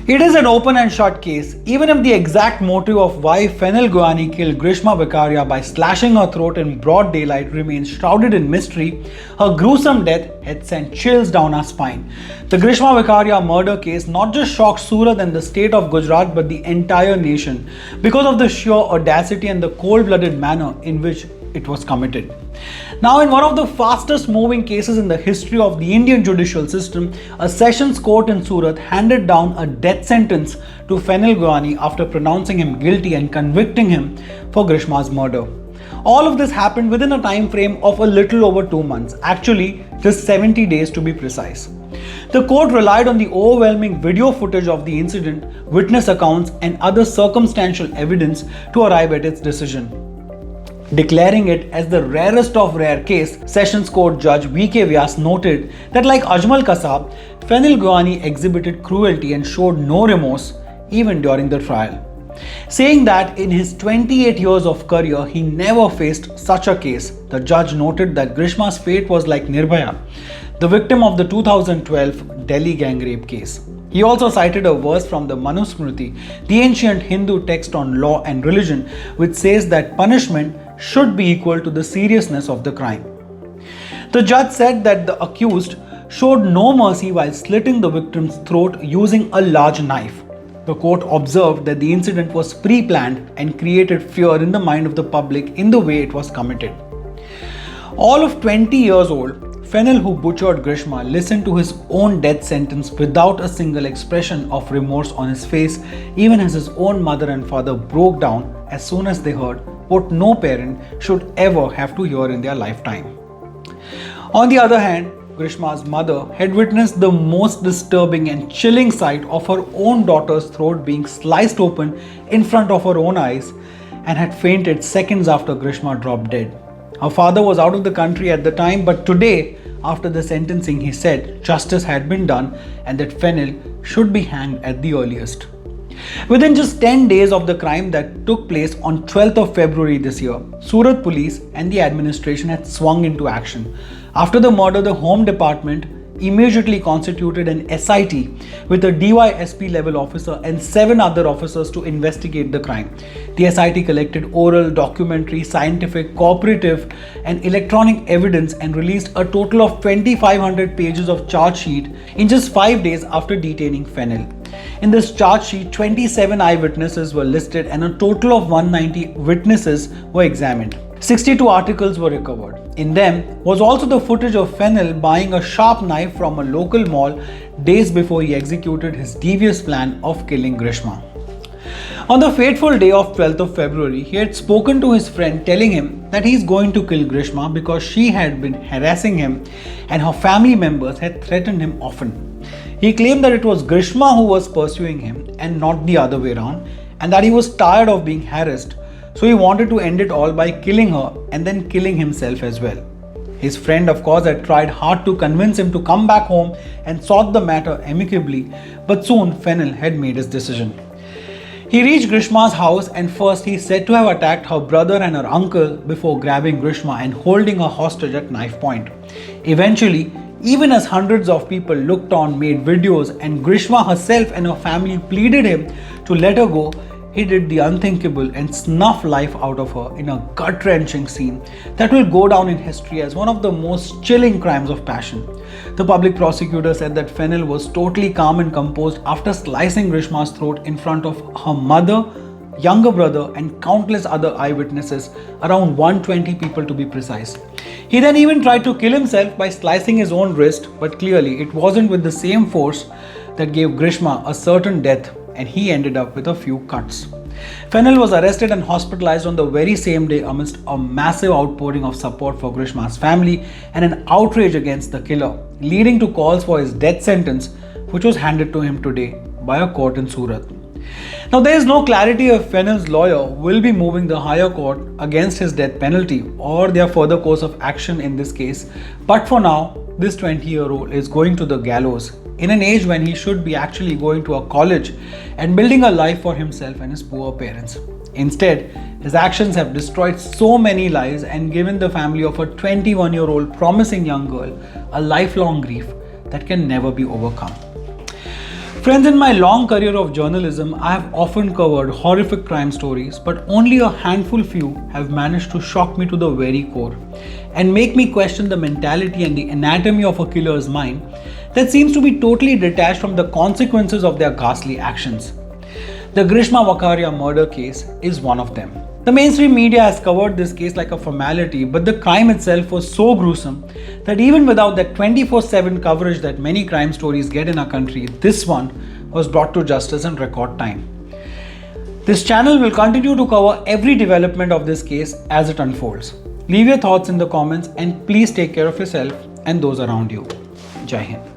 It is an open and shut case. Even if the exact motive of why Fenil Goyani killed Grishma Vekariya by slashing her throat in broad daylight remains shrouded in mystery, her gruesome death had sent chills down our spine. The Grishma Vekariya murder case not just shocked Surat and the state of Gujarat but the entire nation because of the sheer audacity and the cold-blooded manner in which it was committed. Now, in one of the fastest moving cases in the history of the Indian judicial system, a sessions court in Surat handed down a death sentence to Fenil Goyani after pronouncing him guilty and convicting him for Grishma's murder. All of this happened within a time frame of a little over 2 months, actually just 70 days to be precise. The court relied on the overwhelming video footage of the incident, witness accounts and other circumstantial evidence to arrive at its decision. Declaring it as the rarest of rare case, Sessions Court Judge V.K. Vyas noted that like Ajmal Kasab, Fenil Goyani exhibited cruelty and showed no remorse even during the trial, saying that in his 28 years of career he never faced such a case. The judge noted that Grishma's fate was like Nirbhaya, the victim of the 2012 Delhi gang rape case. He also cited a verse from the Manusmriti, the ancient Hindu text on law and religion, which says that punishment should be equal to the seriousness of the crime. The judge said that the accused showed no mercy while slitting the victim's throat using a large knife. The court observed that the incident was pre-planned and created fear in the mind of the public in the way it was committed. All of 20 years old, Fenil, who butchered Grishma, listened to his own death sentence without a single expression of remorse on his face, even as his own mother and father broke down as soon as they heard what no parent should ever have to hear in their lifetime. On the other hand, Grishma's mother had witnessed the most disturbing and chilling sight of her own daughter's throat being sliced open in front of her own eyes and had fainted seconds after Grishma dropped dead. Her father was out of the country at the time, but today, after the sentencing, he said justice had been done and that Fenil should be hanged at the earliest. Within just 10 days of the crime that took place on 12th of February this year, Surat police and the administration had swung into action. After the murder, the Home Department immediately constituted an SIT with a DYSP level officer and 7 other officers to investigate the crime. The SIT collected oral, documentary, scientific, cooperative and electronic evidence and released a total of 2,500 pages of charge sheet in just 5 days after detaining Fenil. In this charge sheet, 27 eyewitnesses were listed and a total of 190 witnesses were examined. 62 articles were recovered. In them was also the footage of Fenil buying a sharp knife from a local mall days before he executed his devious plan of killing Grishma. On the fateful day of 12th of February, he had spoken to his friend telling him that he is going to kill Grishma because she had been harassing him and her family members had threatened him often. He claimed that it was Grishma who was pursuing him and not the other way around, and that he was tired of being harassed. So he wanted to end it all by killing her and then killing himself as well. His friend, of course, had tried hard to convince him to come back home and sort the matter amicably, but soon Fenil had made his decision. He reached Grishma's house and first he is said to have attacked her brother and her uncle before grabbing Grishma and holding her hostage at knife point. Eventually, even as hundreds of people looked on, made videos, and Grishma herself and her family pleaded him to let her go, he did the unthinkable and snuffed life out of her in a gut-wrenching scene that will go down in history as one of the most chilling crimes of passion. The public prosecutor said that Fenil was totally calm and composed after slicing Grishma's throat in front of her mother, younger brother and countless other eyewitnesses, around 120 people to be precise. He then even tried to kill himself by slicing his own wrist, but clearly it wasn't with the same force that gave Grishma a certain death, and he ended up with a few cuts. Fenil was arrested and hospitalized on the very same day amidst a massive outpouring of support for Grishma's family and an outrage against the killer, leading to calls for his death sentence, which was handed to him today by a court in Surat. Now, there is no clarity if Fenil's lawyer will be moving the higher court against his death penalty or their further course of action in this case, but for now, this 20-year-old is going to the gallows in an age when he should be actually going to a college and building a life for himself and his poor parents. Instead, his actions have destroyed so many lives and given the family of a 21-year-old promising young girl a lifelong grief that can never be overcome. Friends, in my long career of journalism, I have often covered horrific crime stories, but only a handful few have managed to shock me to the very core and make me question the mentality and the anatomy of a killer's mind that seems to be totally detached from the consequences of their ghastly actions. The Grishma Vekariya murder case is one of them. The mainstream media has covered this case like a formality, but the crime itself was so gruesome that even without that 24/7 coverage that many crime stories get in our country, this one was brought to justice in record time. This channel will continue to cover every development of this case as it unfolds. Leave your thoughts in the comments and please take care of yourself and those around you. Jai Hind.